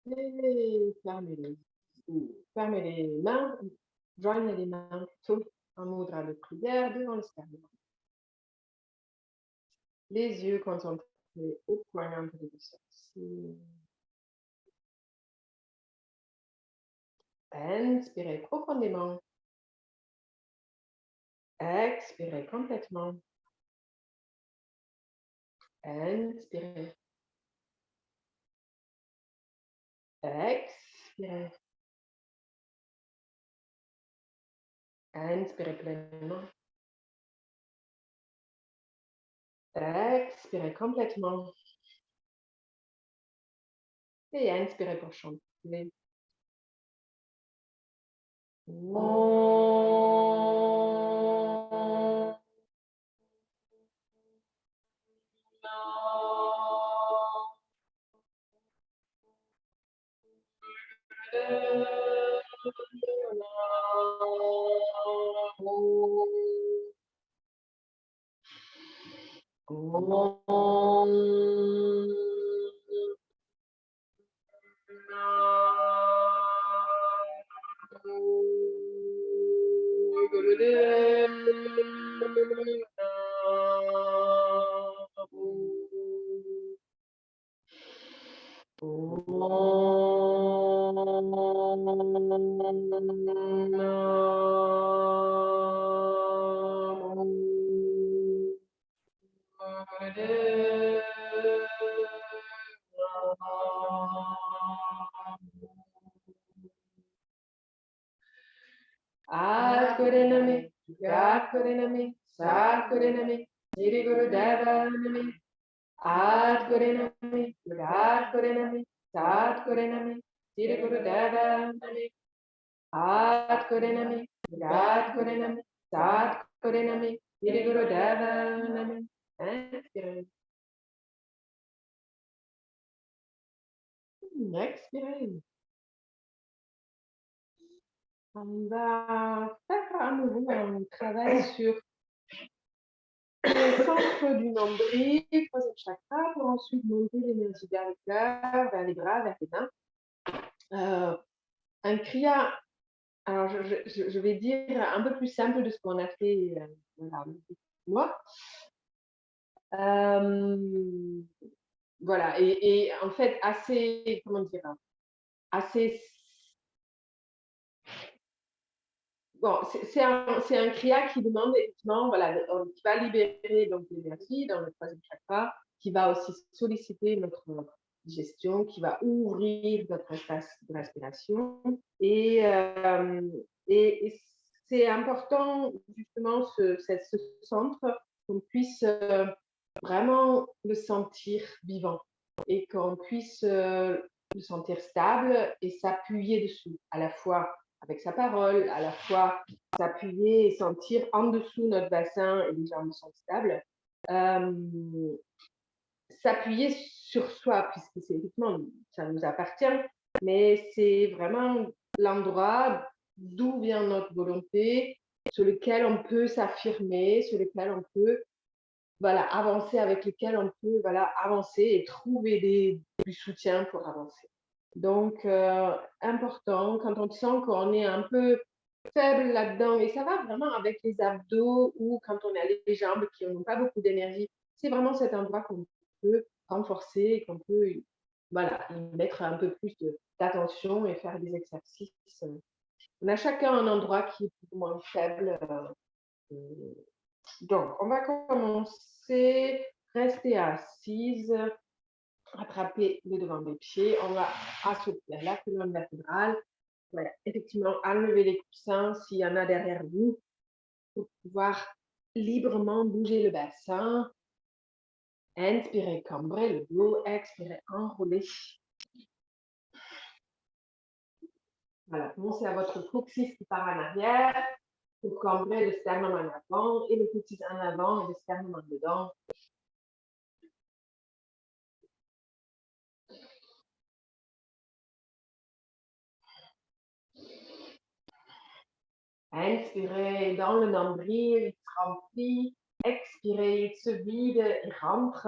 Et fermez les mains, joignez les mains plutôt en mudra de prière devant le sternum. Les yeux concentrés au point entre les sourcils. Inspirez profondément. Expirez complètement. Inspirez. Expirez. Inspirez pleinement. Expirez complètement. Et inspirez pour chanter. Adgurinami, Gadgurinami, Sadgurinami, Siriguru Devanami, Adgurinami, Gadgurinami, Sadgurinami, Siriguru Devanami, Adgurinami, Gadgurinami, Sadgurinami, Siriguru Devanami. Inspirez. Expirez. On va faire à nouveau un travail sur le centre du nombril, troisième chakra, pour ensuite monter l'énergie vers le cœur, vers les bras, vers les mains. Un kriya, alors je vais dire un peu plus simple de ce qu'on a fait moi. Voilà, et en fait assez, comment dire, assez. Bon, c'est un kriya qui demande effectivement, voilà, qui va libérer donc l'énergie dans le troisième chakra, qui va aussi solliciter notre digestion, qui va ouvrir notre espace de respiration. Et c'est important justement ce centre, qu'on puisse vraiment le sentir vivant et qu'on puisse le sentir stable et s'appuyer dessus, à la fois avec sa parole, à la fois s'appuyer et sentir en dessous notre bassin et les jambes sont stables. S'appuyer sur soi, puisque c'est effectivement, ça nous appartient, mais c'est vraiment l'endroit d'où vient notre volonté, sur lequel on peut s'affirmer, sur lequel on peut avancer, avec lequel on peut avancer et trouver du soutien pour avancer. Donc, important, quand on sent qu'on est un peu faible là-dedans, et ça va vraiment avec les abdos ou quand on a les jambes qui n'ont pas beaucoup d'énergie, c'est vraiment cet endroit qu'on peut renforcer, qu'on peut y mettre un peu plus d'attention et faire des exercices. On a chacun un endroit qui est plus ou moins faible. Donc, on va commencer, rester assise, attraper le devant des pieds, on va assouplir la colonne vertébrale. Voilà, effectivement, enlever les coussins s'il y en a derrière vous pour pouvoir librement bouger le bassin. Inspirez, cambrez le dos, expirez, enroulez. Voilà, pensez à votre coccyx qui part en arrière pour cambrer le sternum en avant et le coccyx en avant et le sternum en dedans. Inspirez dans le nombril, il se remplit. Expirez, il se vide, il rentre.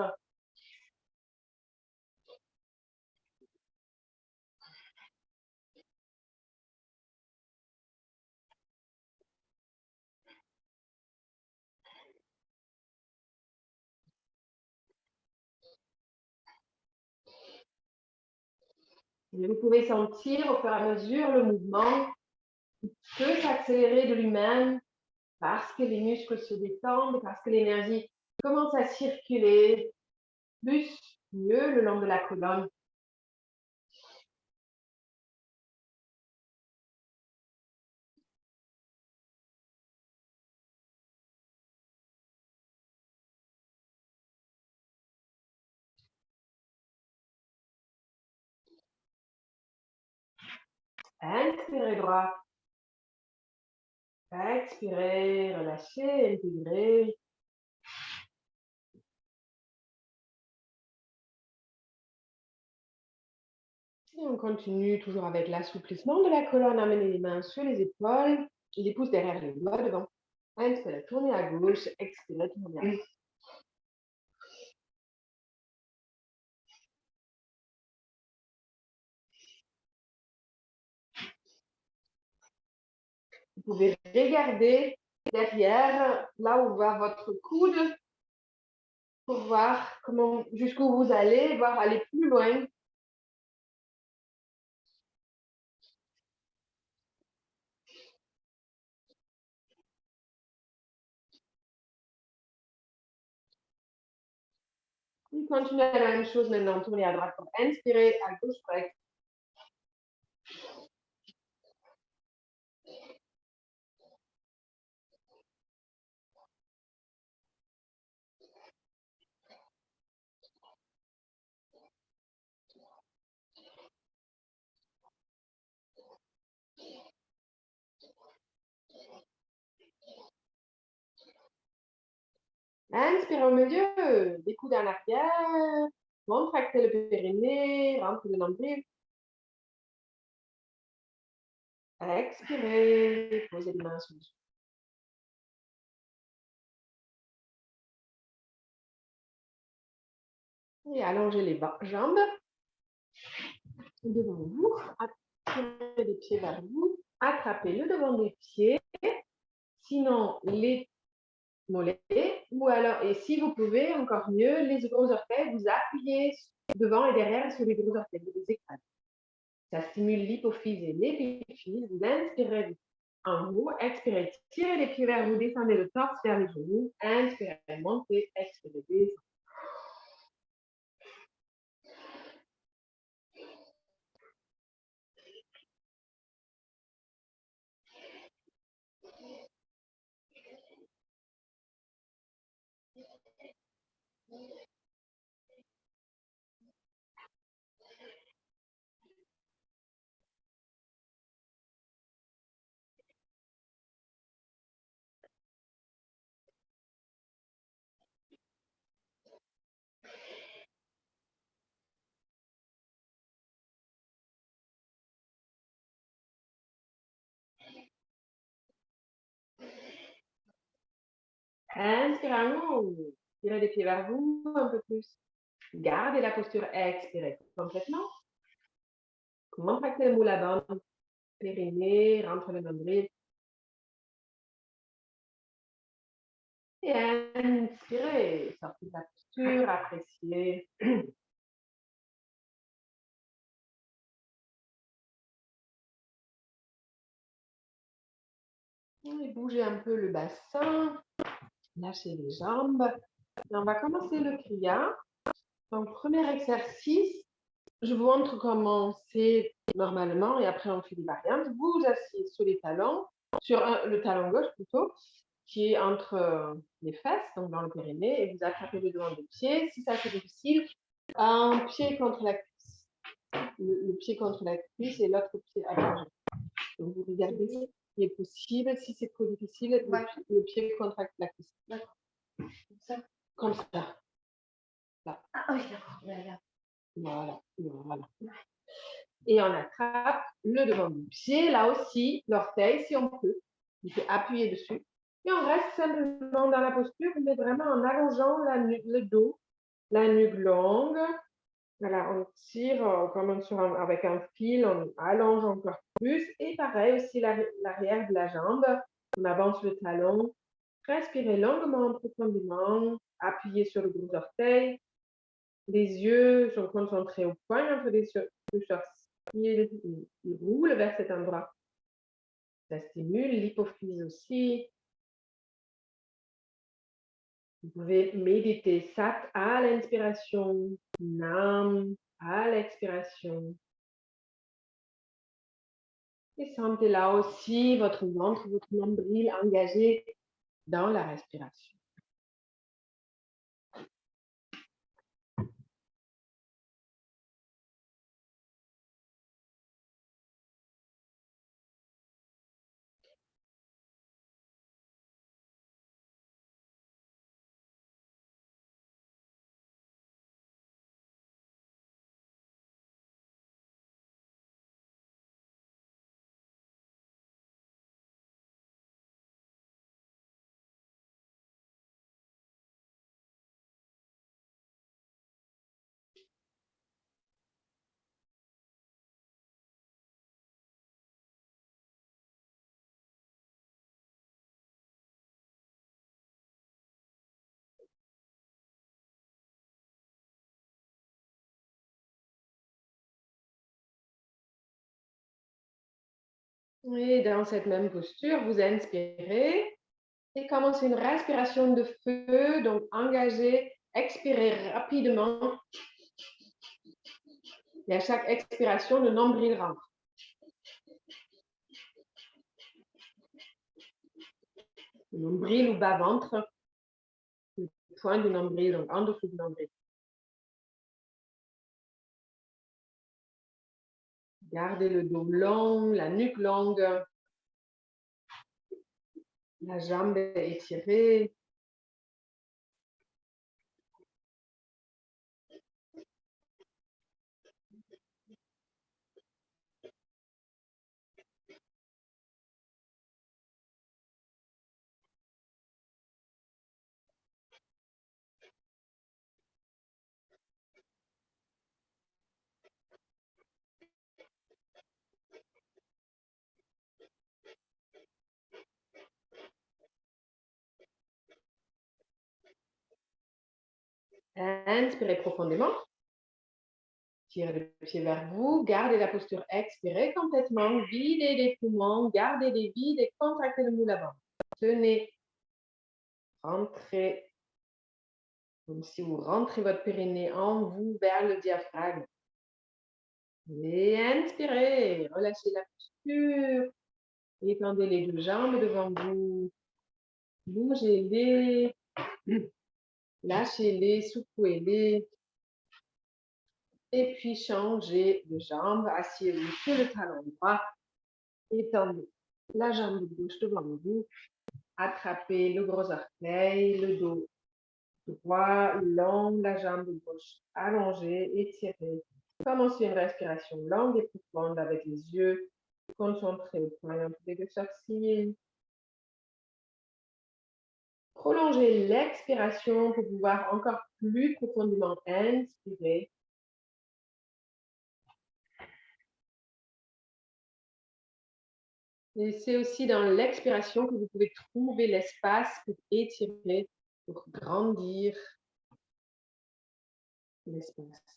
Et vous pouvez sentir au fur et à mesure le mouvement qui peut s'accélérer de lui-même parce que les muscles se détendent, parce que l'énergie commence à circuler plus, mieux le long de la colonne. Inspirez droit. Expirez, relâchez, intégrez. Et on continue toujours avec l'assouplissement de la colonne. Amenez les mains sur les épaules, les pouces derrière les doigts devant. Inspirez, tournez à gauche, expirez, tournez à droite. Vous pouvez regarder derrière, là où va votre coude, pour voir comment, jusqu'où vous allez, voir aller plus loin. Et continuez la même chose maintenant, tournez à droite pour inspirer, à gauche pour expirer. Inspirez au milieu, les coudes en arrière, contractez le périnée, rentrez le nombril. Expirez, posez les mains sur le dos. Et allongez les jambes devant vous, attirez les pieds vers vous, attrapez le devant des pieds, sinon les mollets, ou alors, et si vous pouvez, encore mieux, les gros orteils, vous appuyez devant et derrière sur les gros orteils, vous les écrasez. Ça stimule l'hypophyse et l'épiphyse. Vous inspirez en haut, expirez, tirez les pieds vers vous, descendez le torse vers les genoux, inspirez, montez, expirez, descendez. Inspirez en haut, tirez les pieds vers vous un peu plus. Gardez la posture, expirez complètement. Contractez le moule à bande, périnée, rentre le nombril. Et inspirez, sortez de la posture, appréciez. Et bougez un peu le bassin, lâchez les jambes. Et on va commencer le kriya. Donc, premier exercice, je vous montre comment c'est normalement et après on fait des variantes. Vous vous asseyez sur les talons, sur le talon gauche plutôt, qui est entre les fesses, donc dans le périnée, et vous attrapez le devant des pieds. Si ça c'est difficile, un pied contre la cuisse, le pied contre la cuisse et l'autre pied allongé. Donc vous regardez ce qui est possible. Si c'est trop difficile, le pied contre la cuisse. D'accord. Comme ça. Là. Ah oui, d'accord. Voilà, voilà. Et on attrape le devant du pied, là aussi, l'orteil, si on peut. Il faut appuyer dessus. Et on reste simplement dans la posture, mais vraiment en allongeant le dos, la nuque longue. Voilà, on tire comme avec un fil, on allonge encore plus. Et pareil aussi l'arrière de la jambe. On avance le talon. Respirez longuement, profondément. Appuyez sur le gros orteil. Les yeux sont concentrés au point entre les deux sourcils. il roule vers cet endroit. Ça stimule l'hypophyse aussi. Vous pouvez méditer Sat à l'inspiration, Nam à l'expiration. Et sentez là aussi votre ventre, votre nombril engagé dans la respiration. Et dans cette même posture, vous inspirez et commencez une respiration de feu, donc engagez, expirez rapidement. Et à chaque expiration, le nombril rentre. Le nombril ou bas-ventre, le point du nombril, donc en dessous du nombril. Gardez le dos long, la nuque longue, la jambe étirée. Inspirez profondément. Tirez le pied vers vous. Gardez la posture. Expirez complètement. Videz les poumons. Gardez les vides et contractez le moule avant. Tenez. Rentrez. Comme si vous rentrez votre périnée en vous vers le diaphragme. Et inspirez. Relâchez la posture. Étendez les deux jambes devant vous. Bougez-les. Lâchez-les. Secouez-les. Et puis changez de jambe. Asseyez-vous sur le talon droit. Étendez la jambe gauche devant vous. Attrapez le gros orteil, le dos droit, long, la jambe gauche allongée, étirée. Commencez une respiration longue et profonde avec les yeux concentrés au point de sourcils. Prolongez l'expiration pour pouvoir encore plus profondément inspirer. Et c'est aussi dans l'expiration que vous pouvez trouver l'espace pour étirer, pour grandir l'espace.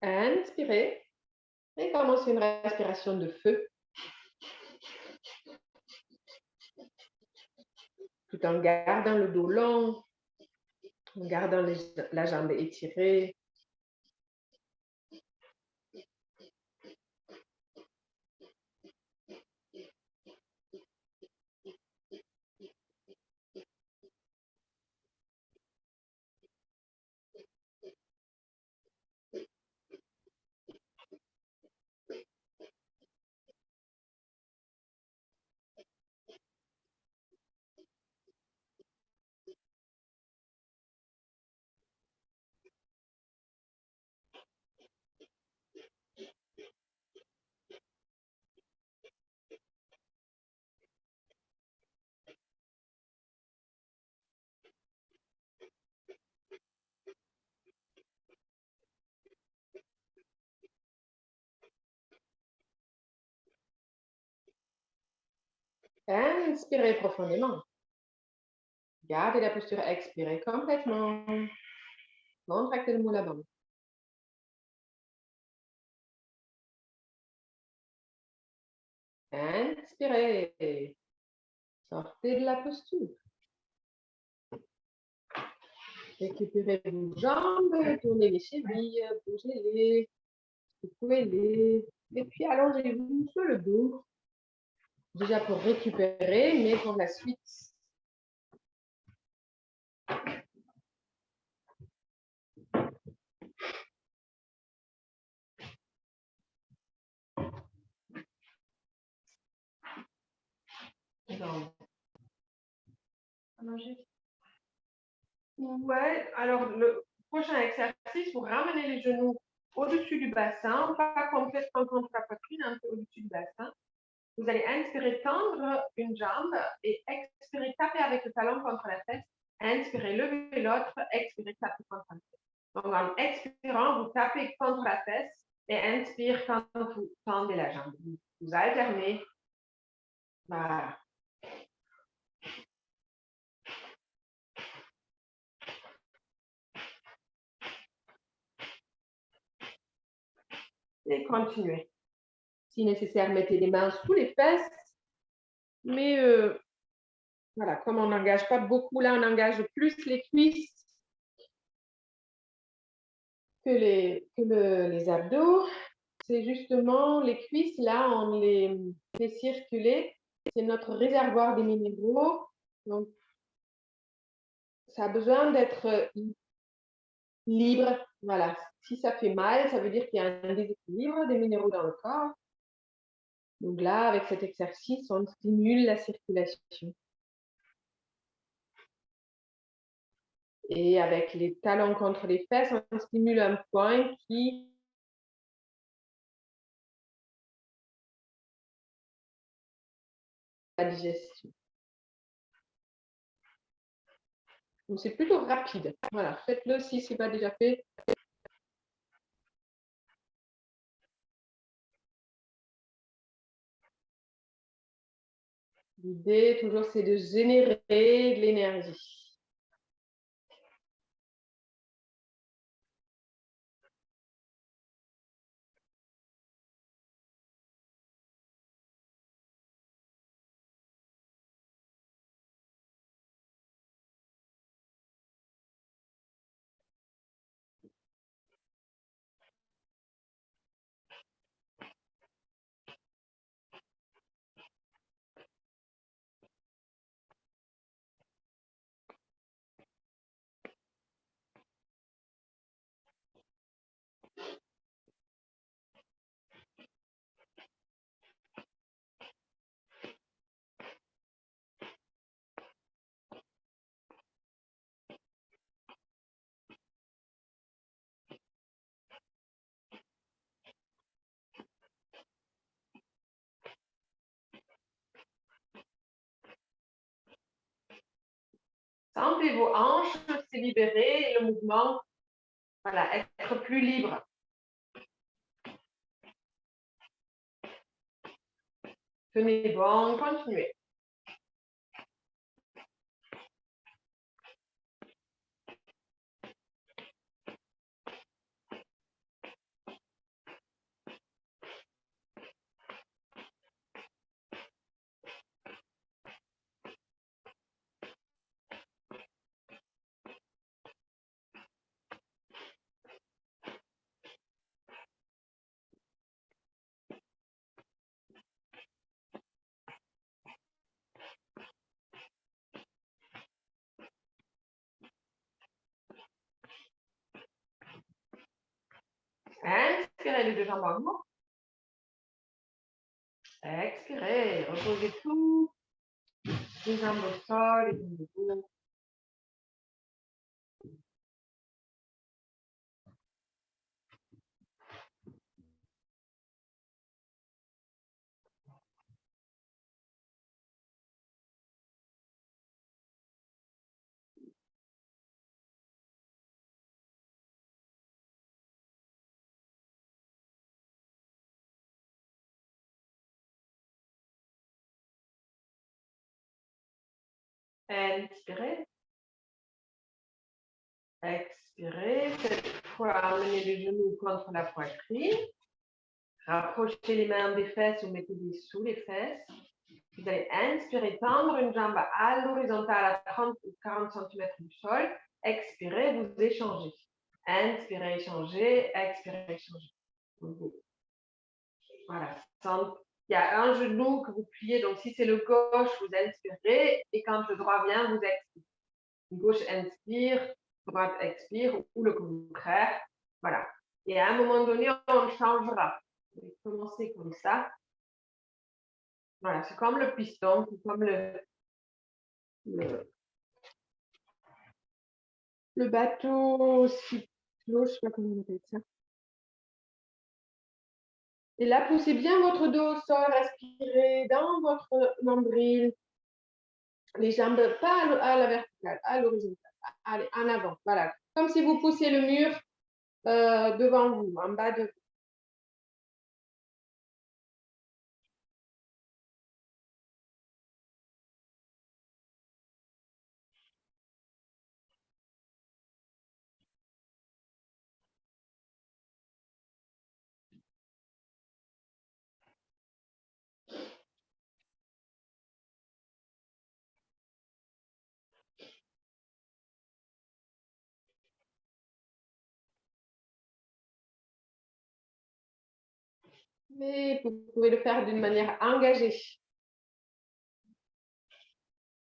Inspirez et commencez une respiration de feu tout en gardant le dos long, en gardant la jambe étirée. Inspirez profondément. Gardez la posture, expirez complètement. Contractez le mou la bande. Inspirez. Sortez de la posture. Récupérez vos jambes, tournez les chevilles, bougez-les, secouez-les. Et puis allongez-vous sur le dos. Déjà pour récupérer, mais pour la suite. Ouais, alors le prochain exercice, vous ramenez les genoux au-dessus du bassin, pas complètement contre la poitrine, un peu au-dessus du bassin. Vous allez inspirer, tendre une jambe et expirer, taper avec le talon contre la fesse. Inspirez, lever l'autre, expirez, taper contre la fesse. Donc en expirant, vous tapez contre la fesse et inspire quand vous tendez la jambe. Vous alternez. Voilà. Et continuez. Si nécessaire, mettez les mains sous les fesses. Mais voilà, comme on n'engage pas beaucoup, là, on engage plus les cuisses que les abdos. C'est justement les cuisses, là, on les fait circuler. C'est notre réservoir des minéraux. Donc, ça a besoin d'être libre. Voilà. Si ça fait mal, ça veut dire qu'il y a un déséquilibre des minéraux dans le corps. Donc là, avec cet exercice, on stimule la circulation. Et avec les talons contre les fesses, on stimule un point qui la digestion. Donc c'est plutôt rapide. Voilà, faites-le si ce n'est pas déjà fait. L'idée, toujours, c'est de générer de l'énergie. Sentez vos hanches se libérer et le mouvement, voilà, être plus libre. Tenez bon, continuez. Inspirez les deux jambes en haut. Expirez, reposez tout. Les jambes au sol et debout. Inspirez. Expirez. Cette fois, amenez les genoux contre la poitrine. Rapprochez les mains des fesses ou mettez-les sous les fesses. Vous allez inspirer, tendre une jambe à l'horizontale à 30 ou 40 cm du sol. Expirez, vous échangez. Inspirez, échangez. Expirez, échangez. Voilà. Il y a un genou que vous pliez. Donc, si c'est le gauche, vous inspirez. Et quand le droit vient, vous expirez. Gauche inspire, droite expire, ou le contraire. Voilà. Et à un moment donné, on changera. Vous allez commencer comme ça. Voilà, c'est comme le piston, c'est comme le bateau cyclo, je ne sais pas comment on appelle ça. Et là, poussez bien votre dos au sol, respirez dans votre nombril. Les jambes pas à la verticale, à l'horizontale. Allez, en avant. Voilà. Comme si vous poussiez le mur devant vous, en bas de vous. Mais vous pouvez le faire d'une manière engagée.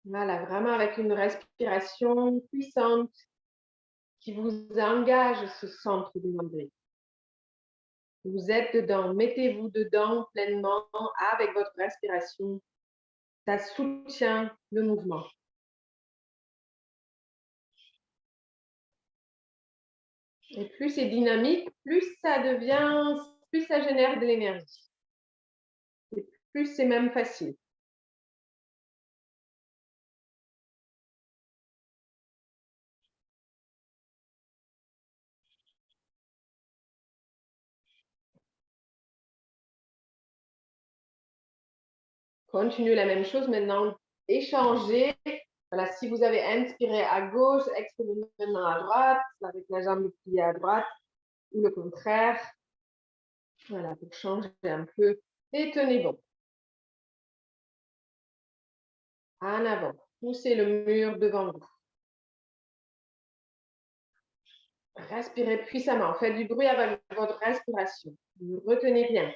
Voilà, vraiment avec une respiration puissante qui vous engage ce centre du nombril. Vous êtes dedans, mettez-vous dedans pleinement avec votre respiration. Ça soutient le mouvement. Et plus c'est dynamique, plus ça génère de l'énergie. Et plus c'est même facile. Continuez la même chose maintenant. Échangez. Voilà, si vous avez inspiré à gauche, expirez maintenant à droite, avec la jambe pliée à droite, ou le contraire. Voilà, pour changer un peu. Et tenez bon. En avant. Poussez le mur devant vous. Respirez puissamment. Faites du bruit avec votre respiration. Retenez bien.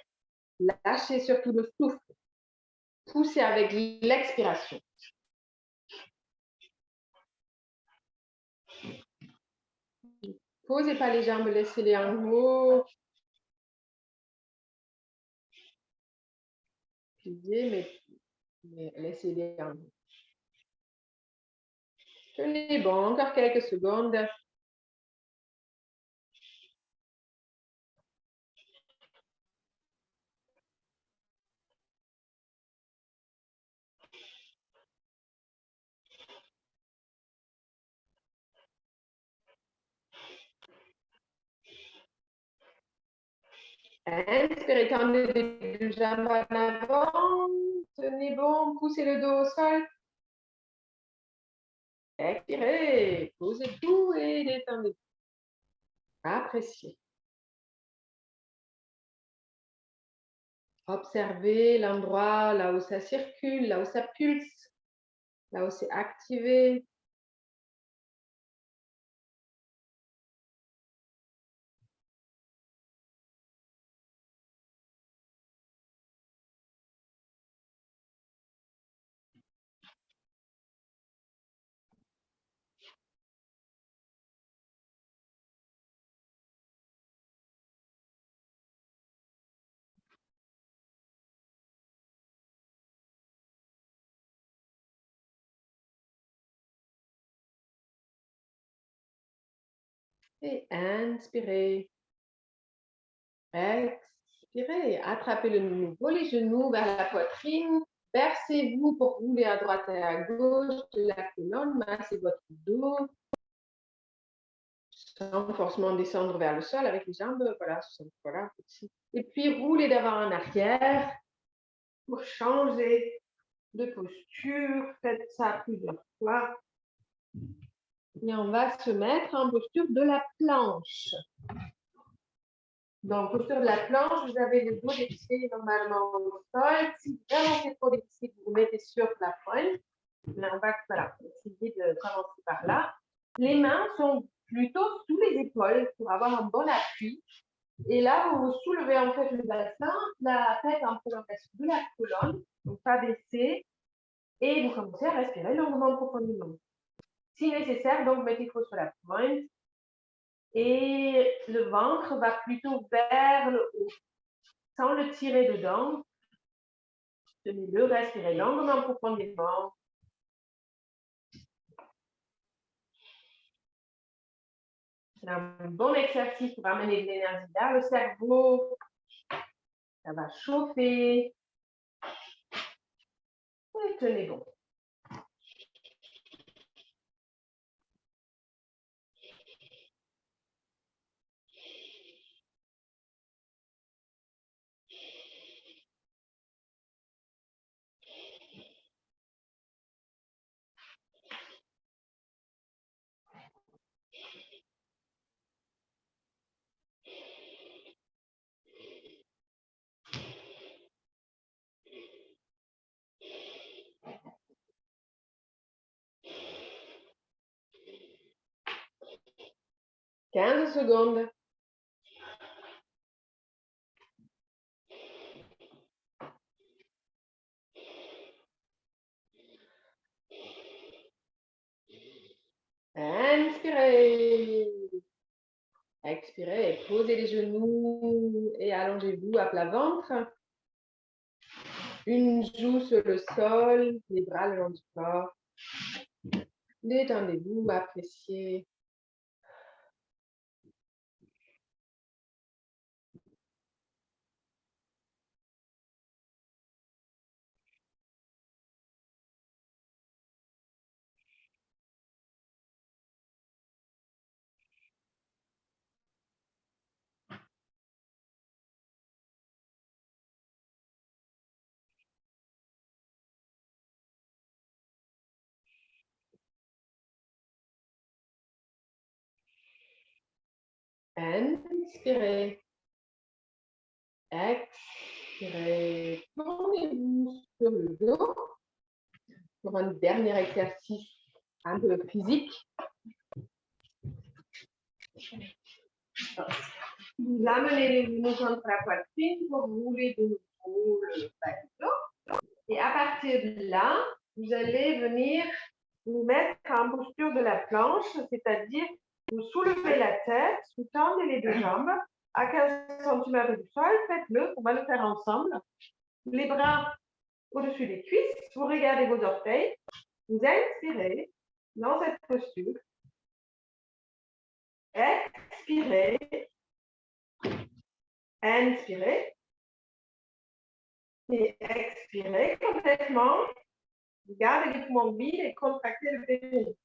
Lâchez surtout le souffle. Poussez avec l'expiration. Posez pas les jambes, laissez-les en haut. Pliez, mais laissez-les en haut. Tenez bon, encore quelques secondes. Inspirez, tendez les deux jambes en avant. Tenez bon, poussez le dos au sol. Expirez, posez tout et détendez. Appréciez. Observez l'endroit là où ça circule, là où ça pulse, là où c'est activé. Et inspirez. Expirez. Attrapez le nouveau les genoux vers la poitrine. Versez-vous pour rouler à droite et à gauche de la colonne. Massez votre dos. Sans forcément descendre vers le sol avec les jambes. Voilà, voilà. Et puis roulez d'avant en arrière pour changer de posture. Faites ça plusieurs fois. Et on va se mettre en posture de la planche. Donc, posture de la planche, vous avez le dos des pieds normalement au sol. Si vraiment c'est trop difficile, vous vous mettez sur la pointe. Mais on va essayer de commencer par là. Les mains sont plutôt sous les épaules pour avoir un bon appui. Et là, vous soulevez en fait le bassin, la tête en prolongation de la colonne, donc pas baisser, et vous commencez à respirer longuement, profondément. Si nécessaire, donc mettez vos sur la pointe, et le ventre va plutôt vers le haut, sans le tirer dedans. Tenez-le, respirez longuement, profondément. C'est un bon exercice pour amener de l'énergie vers le cerveau. Ça va chauffer. Et tenez bon. « 15 secondes. Inspirez. Expirez, posez les genoux et allongez-vous à plat ventre. Une joue sur le sol, les bras le long du corps. Détendez-vous, appréciez. Inspirez. Expirez. Tournez-vous sur le dos pour un dernier exercice un peu physique. Vous amenez les genoux contre la poitrine pour rouler de nouveau le bas du dos. Et à partir de là, vous allez venir vous mettre en posture de la planche, c'est-à-dire vous soulevez la tête, vous tendez les deux jambes à 15 cm du sol, faites-le, on va le faire ensemble. Les bras au-dessus des cuisses, vous regardez vos orteils, vous inspirez dans cette posture, expirez, inspirez, et expirez complètement. Gardez les poumons vides et contractez le périnée.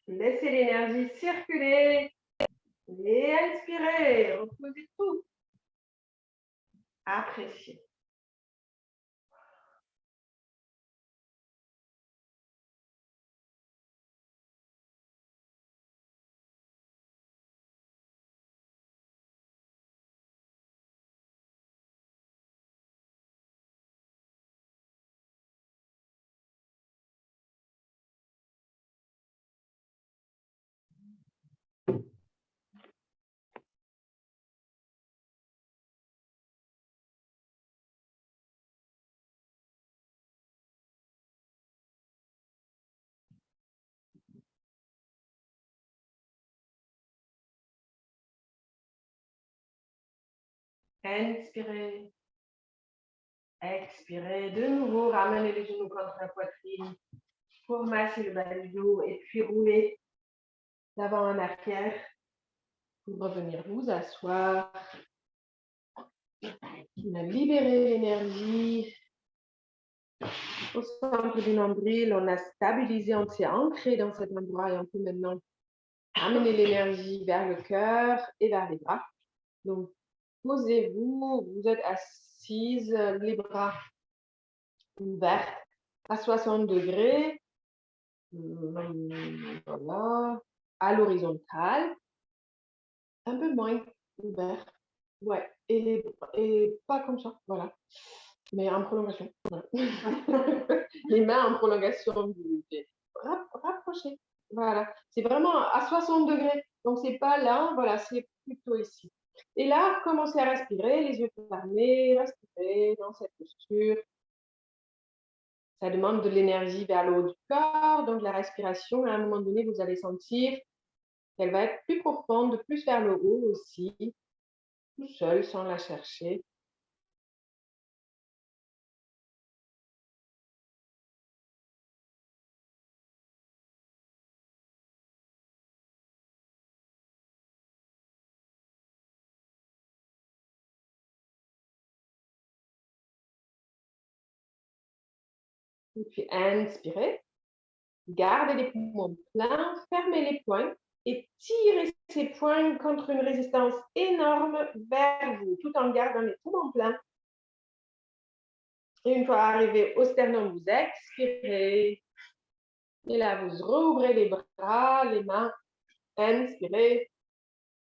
Laissez l'énergie circuler et inspirez. Reposez tout. Appréciez. Inspirez. Expirez. De nouveau, ramenez les genoux contre la poitrine pour masser le bas du dos et puis rouler d'avant en arrière pour revenir vous asseoir. On a libéré l'énergie au centre du nombril. On a stabilisé, on s'est ancré dans cet endroit et on peut maintenant amener l'énergie vers le cœur et vers les bras. Donc, posez-vous, vous êtes assise, les bras ouverte à 60 degrés. Voilà. À l'horizontale. Un peu moins ouvert. Ouais. Et pas comme ça. Voilà. Mais en prolongation. Voilà. Les mains en prolongation rapprochées. Voilà. C'est vraiment à 60 degrés. Donc, c'est pas là. Voilà. C'est plutôt ici. Et là, commencez à respirer, les yeux fermés, respirer dans cette posture. Ça demande de l'énergie vers le haut du corps. Donc, la respiration, à un moment donné, vous allez sentir qu'elle va être plus profonde, plus vers le haut aussi, tout seul, sans la chercher. Et puis, inspirez. Gardez les poumons pleins, fermez les poings et tirez ces poings contre une résistance énorme vers vous, tout en gardant les poumons pleins. Et une fois arrivé au sternum, vous expirez. Et là, vous rouvrez les bras, les mains, inspirez.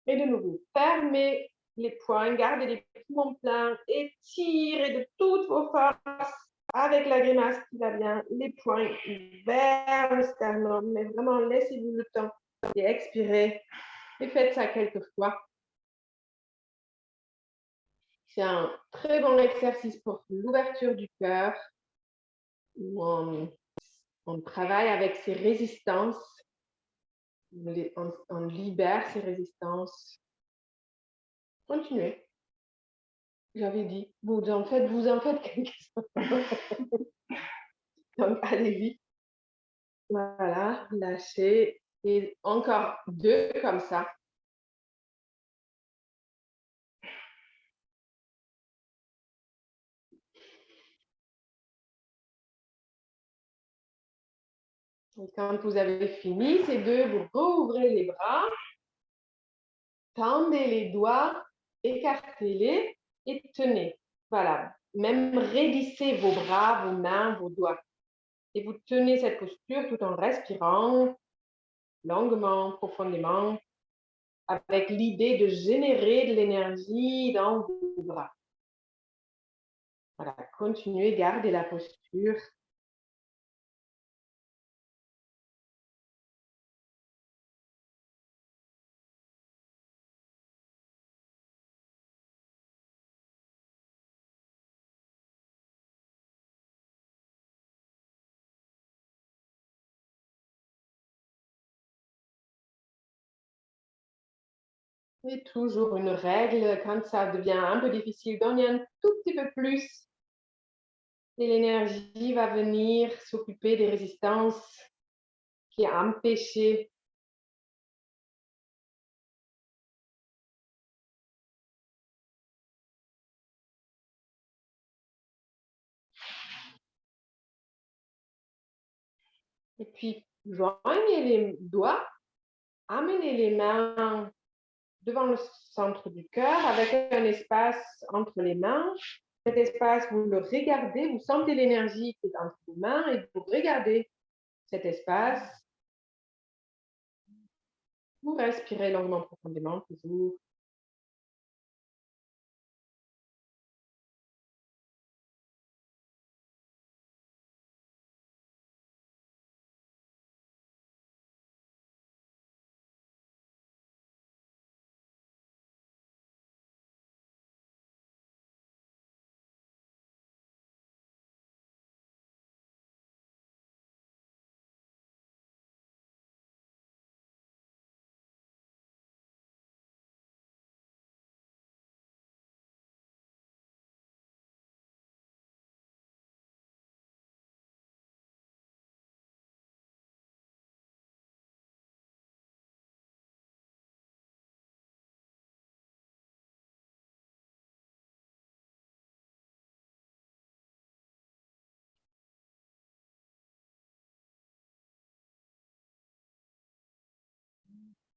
Et de nouveau, fermez les poings, gardez les poumons pleins et tirez de toutes vos forces avec la grimace qui va bien, les poings vers le sternum, mais vraiment laissez-vous le temps et expirez. Et faites ça quelques fois. C'est un très bon exercice pour l'ouverture du cœur, où on travaille avec ces résistances, on libère ces résistances. Continuez. J'avais dit, vous en faites quelque chose. Donc, allez-y. Voilà, lâchez. Et encore 2 comme ça. Et quand vous avez fini ces 2, vous rouvrez les bras, tendez les doigts, écartez-les et tenez. Voilà. Même raidissez vos bras, vos mains, vos doigts. Et vous tenez cette posture tout en respirant longuement, profondément, avec l'idée de générer de l'énergie dans vos bras. Voilà, continuez, gardez la posture. Et toujours une règle, quand ça devient un peu difficile, donnez un tout petit peu plus et l'énergie va venir s'occuper des résistances qui empêchaient. Et puis, joignez les doigts, amenez les mains devant le centre du cœur avec un espace entre les mains. Cet espace, vous le regardez, vous sentez l'énergie qui est entre vos mains et vous regardez cet espace. Vous respirez longuement, profondément, toujours.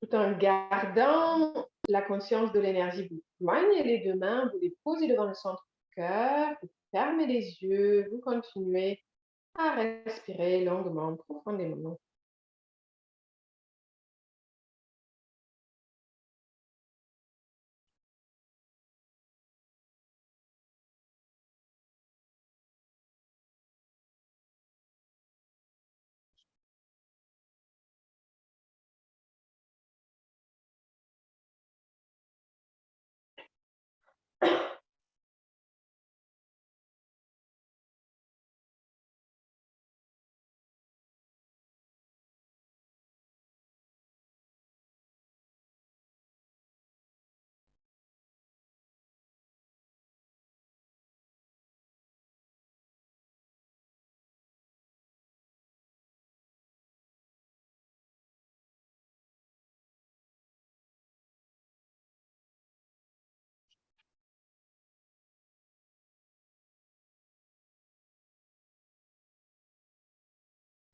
Tout en gardant la conscience de l'énergie, vous joignez les 2 mains, vous les posez devant le centre du cœur, vous fermez les yeux, vous continuez à respirer longuement, profondément.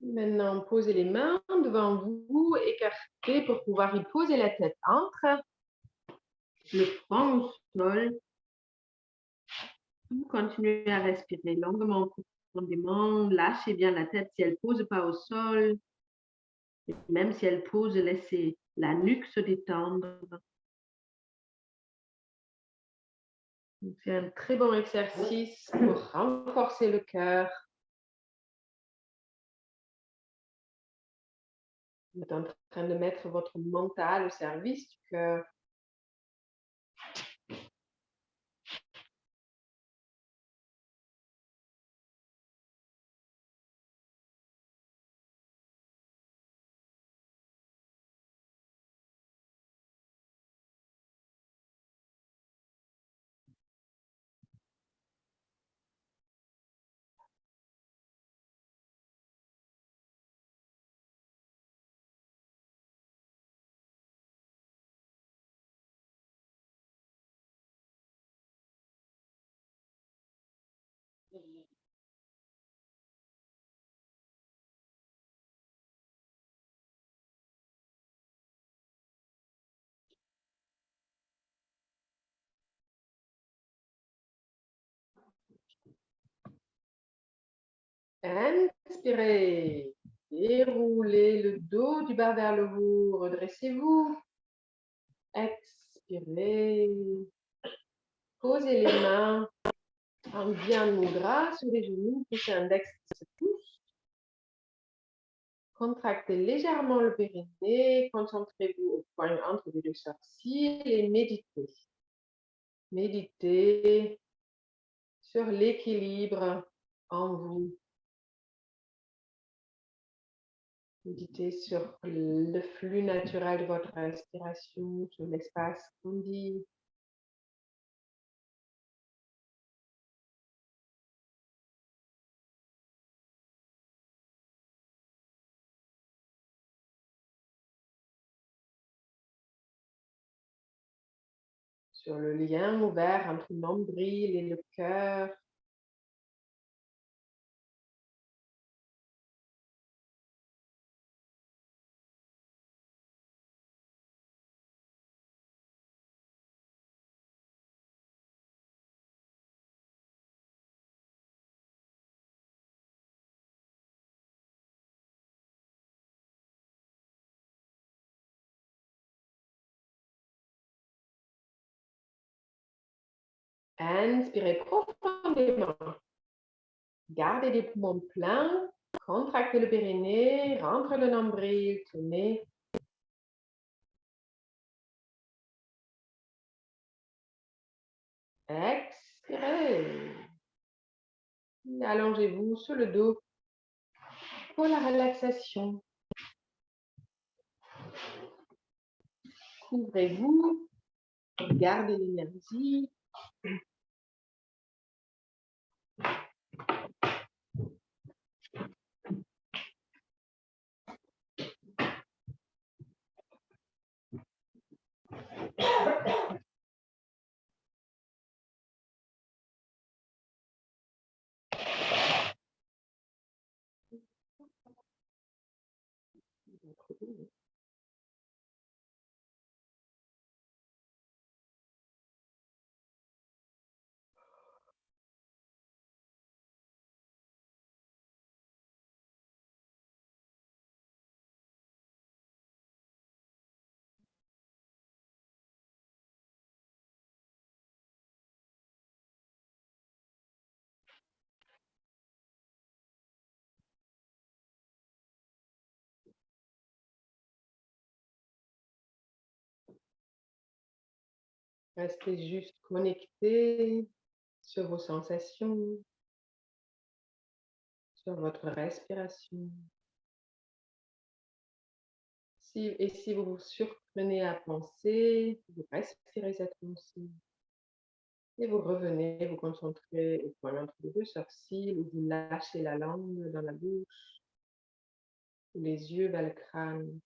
Maintenant, posez les mains devant vous, écartez pour pouvoir y poser la tête entre le front au sol. Vous continuez à respirer longuement, profondément. Lâchez bien la tête si elle ne pose pas au sol. Et même si elle pose, laissez la nuque se détendre. C'est un très bon exercice pour renforcer le cœur. Vous êtes en train de mettre votre mental au service du cœur. Inspirez. Déroulez le dos du bas vers le haut. Redressez-vous. Expirez. Posez les mains en bien mudra sur les genoux. Poussez index se pousse. Contractez légèrement le périnée. Concentrez-vous au point entre les deux sourcils et méditez. Méditez sur l'équilibre en vous. Méditez sur le flux naturel de votre respiration, sur l'espace grandi. Sur le lien ouvert entre le nombril et le cœur. Inspirez profondément. Gardez les poumons pleins. Contractez le périnée. Rentre le nombril. Tenez. Expirez. Allongez-vous sur le dos pour la relaxation. Couvrez-vous. Gardez l'énergie. Restez juste connecté sur vos sensations, sur votre respiration. Si vous vous surprenez à penser, vous respirez cette pensée et vous revenez vous concentrer au point entre les deux sourcils où vous lâchez la langue dans la bouche, les yeux vers le crâne.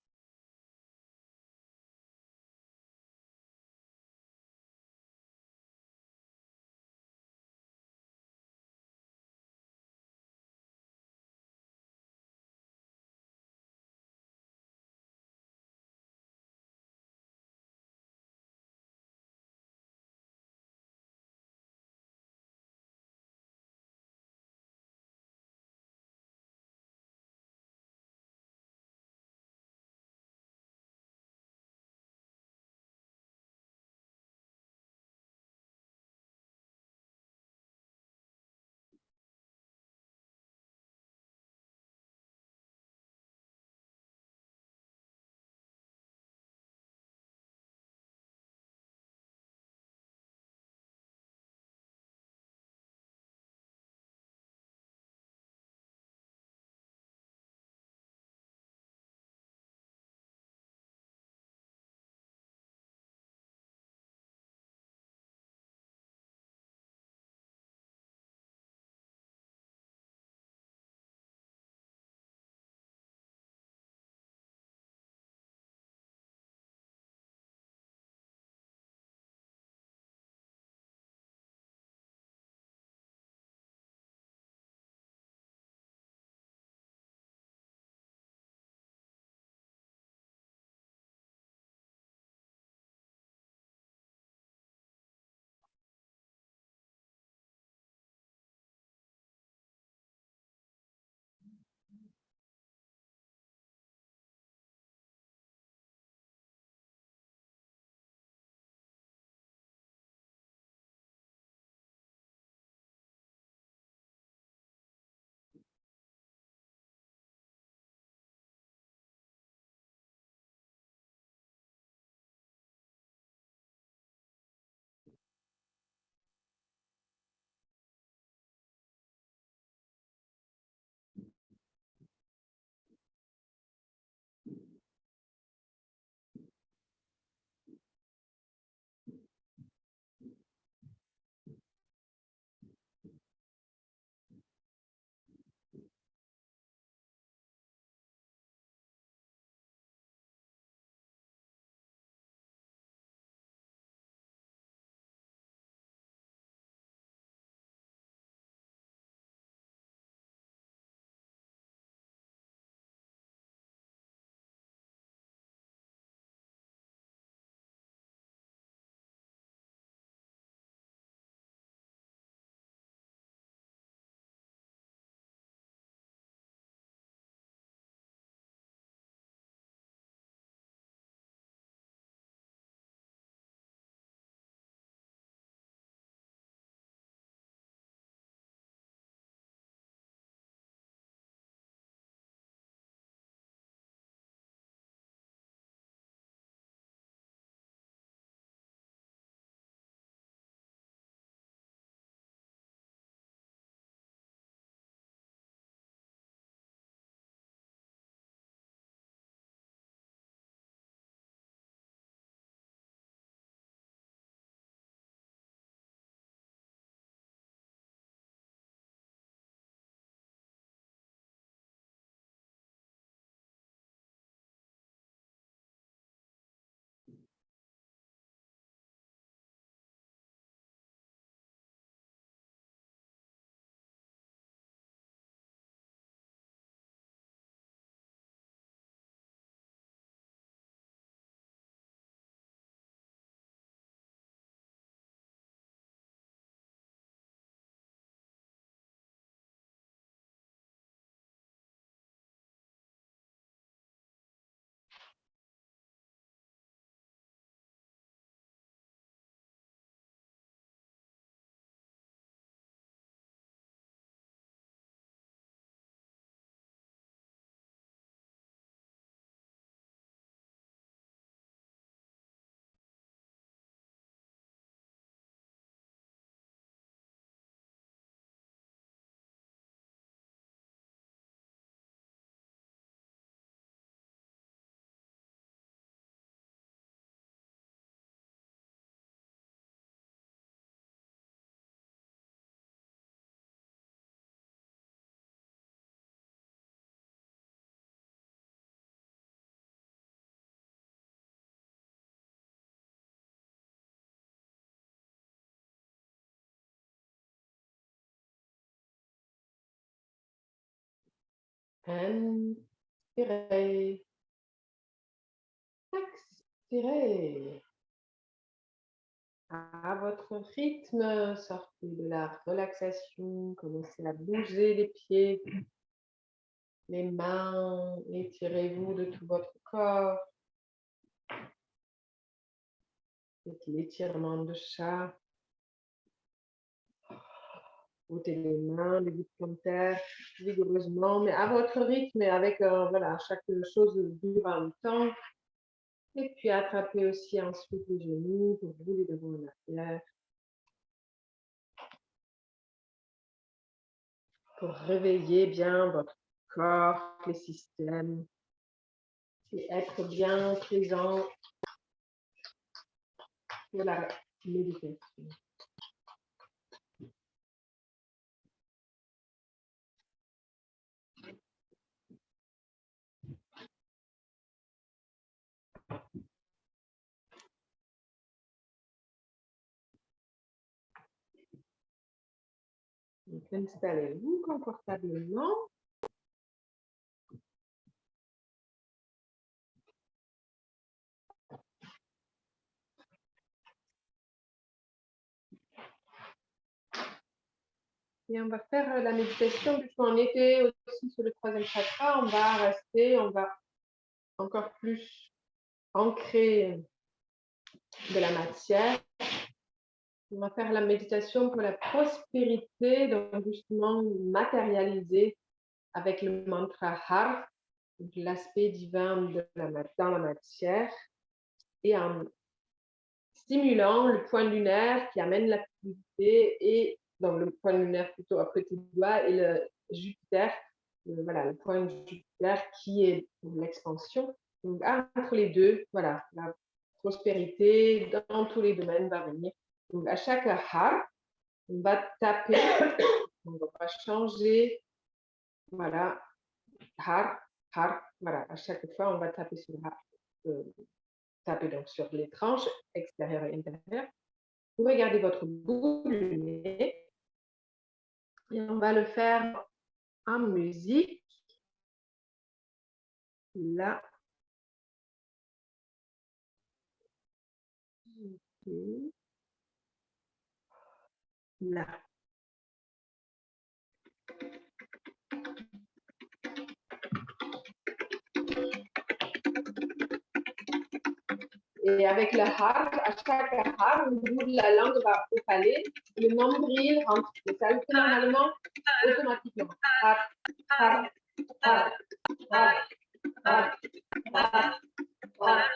Inspirez. Expirez. À votre rythme, sortez de la relaxation, commencez à bouger les pieds, les mains, étirez-vous de tout votre corps. Faites l'étirement de chat. Ôtez les mains, les bouts de terre, vigoureusement, mais à votre rythme et avec voilà, chaque chose dure un temps. Et puis attrapez aussi ensuite les genoux pour rouler devant l'arrière. Pour réveiller bien votre corps, les systèmes, et être bien présent pour la méditation. Donc, installez-vous confortablement. Et on va faire la méditation, puisqu'on était aussi sur le troisième chakra, on va encore plus ancrer de la matière. On va faire la méditation pour la prospérité, donc justement matérialiser avec le mantra Har, l'aspect divin dans la matière, et en stimulant le point lunaire qui amène la fluidité, et donc le point lunaire plutôt à petit doigt, et le Jupiter, voilà, le point Jupiter qui est pour l'expansion. Donc entre les deux, voilà, la prospérité dans tous les domaines va venir. Donc à chaque Har, on va taper, on va changer, voilà, Har, Har, voilà, à chaque fois on va taper sur Har. Tapez donc sur les tranches extérieures et intérieures. Vous regardez votre bout du nez et on va le faire en musique. Là. Là. Et avec le har, à chaque har, le bout de la langue va au palais, le nombril rentre. Et ça le fait normalement automatiquement. Har, har, har, har, har, har, har, har, har,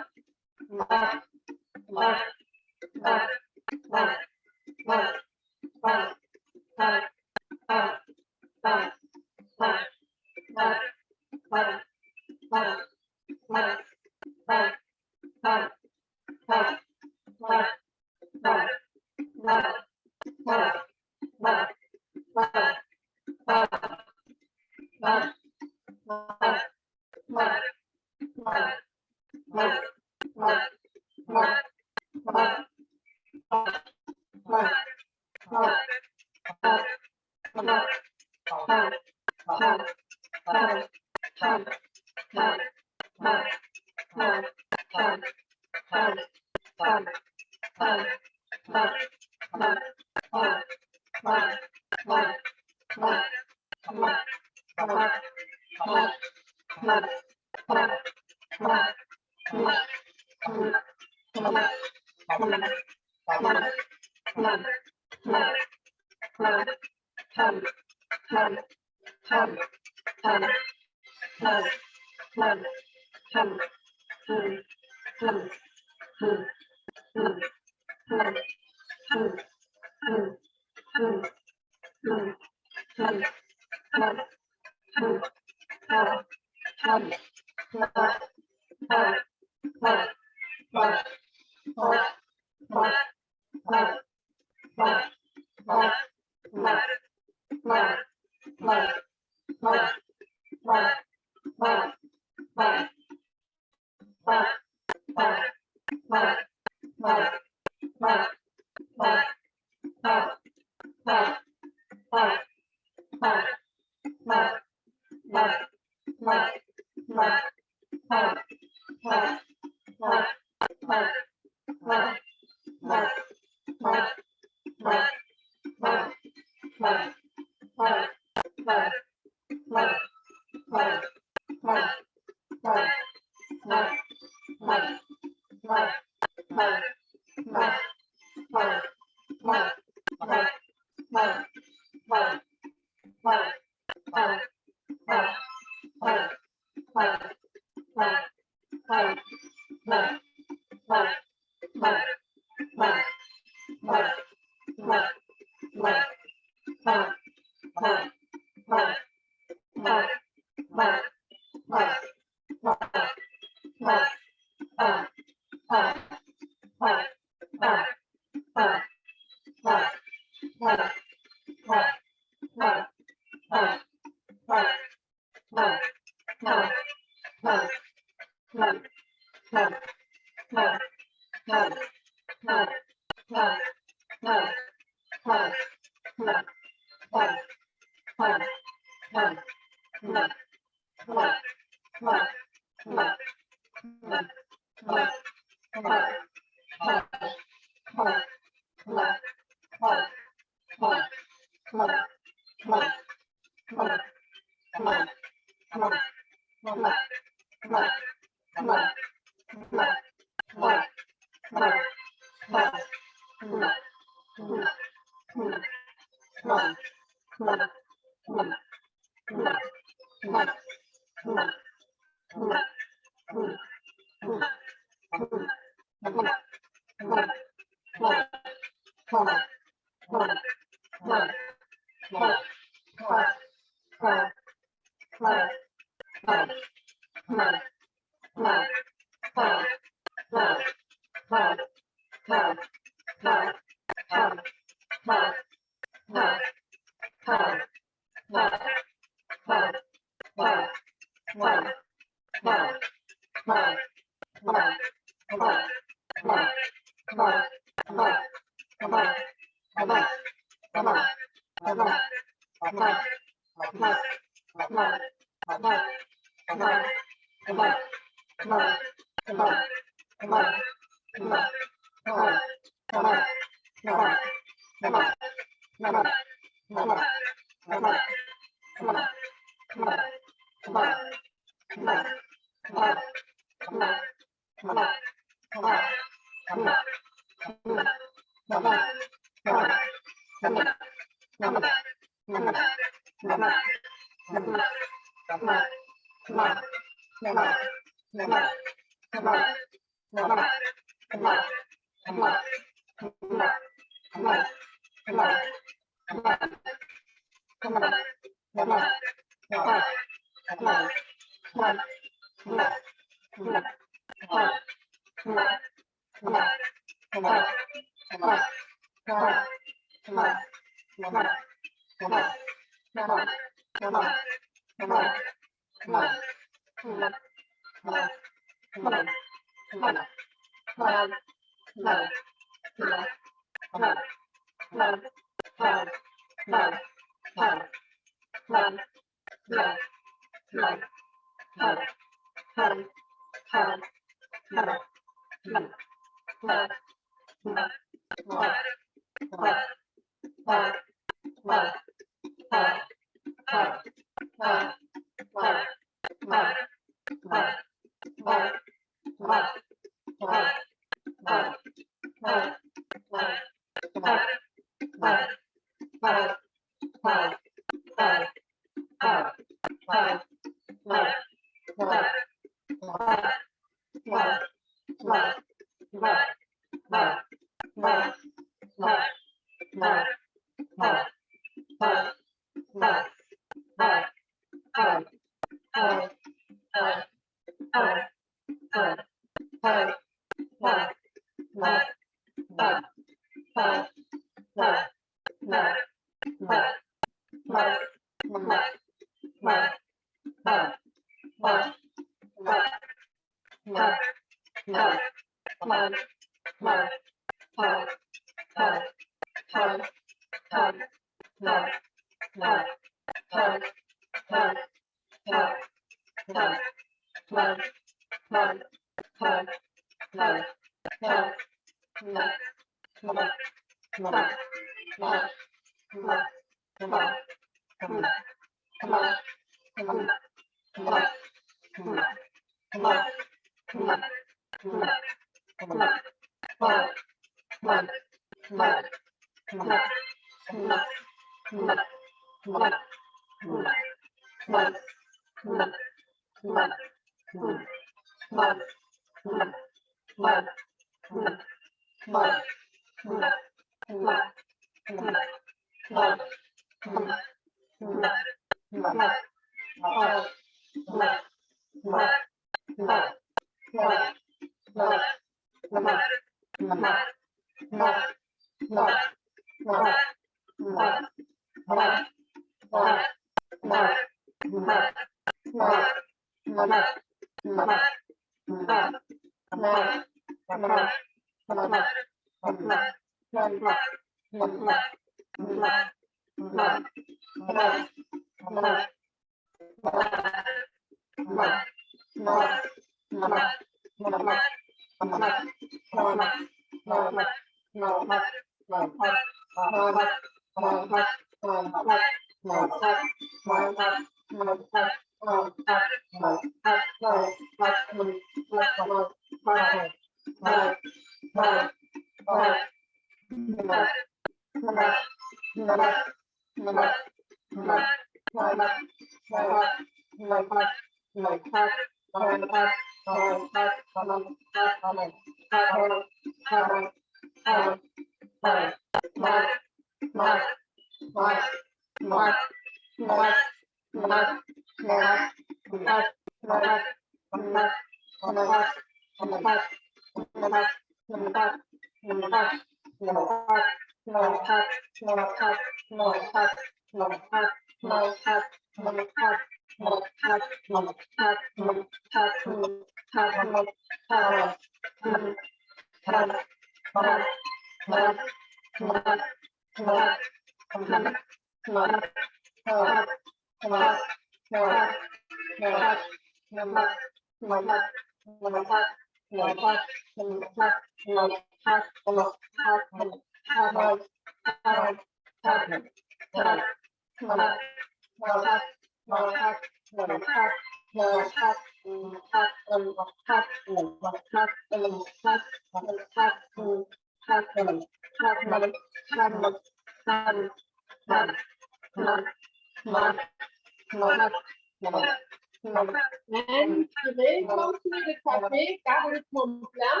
Inspirez, continuez de taper, gardez le poumon plein.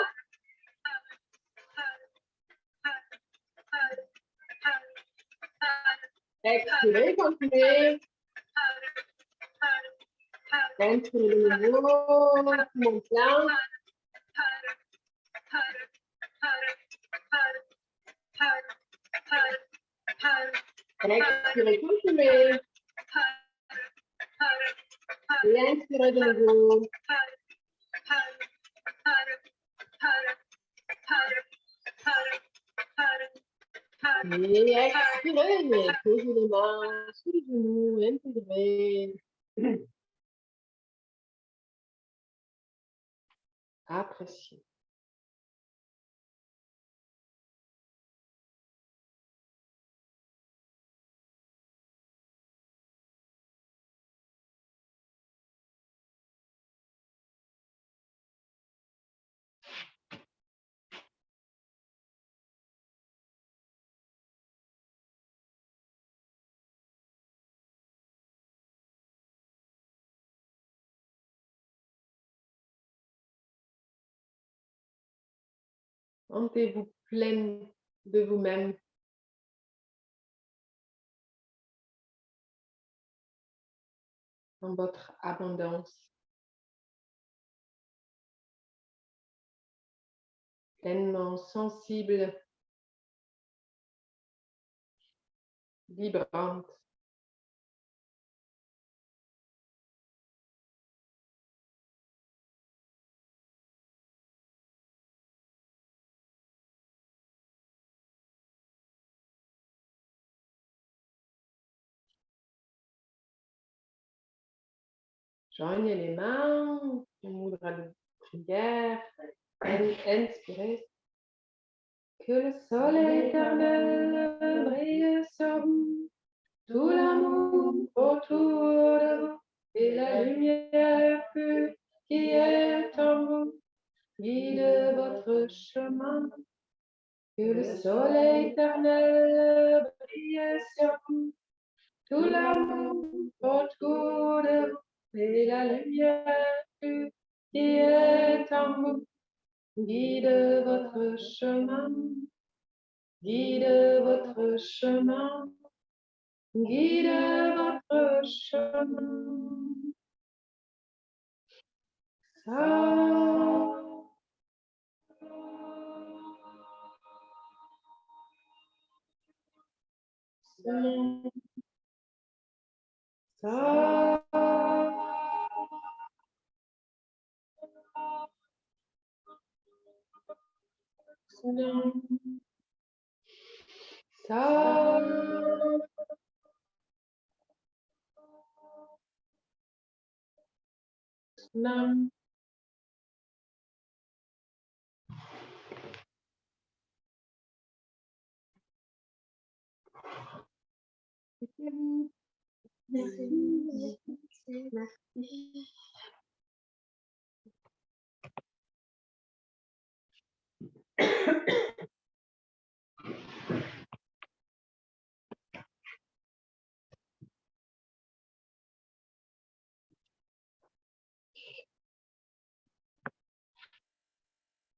Expirez, continuez. Inspirez de nouveau, poumon plein. Expirez, continuez. Et inspirez de nouveau. Et expirez, posez les mains sous les genoux, intégrez. Appréciez. Sentez-vous pleine de vous-même. Dans votre abondance. Pleinement sensible, vibrante. Joignez les mains, une moudra de prière, inspirez. Que le soleil éternel brille sur vous, tout l'amour autour de vous, et la lumière pure qui est en vous, guide votre chemin. Que le soleil éternel brille sur vous, tout l'amour autour de vous, et la lumière pure qui est en vous, guide votre chemin. Guide votre chemin, guide votre chemin. Merci. Merci.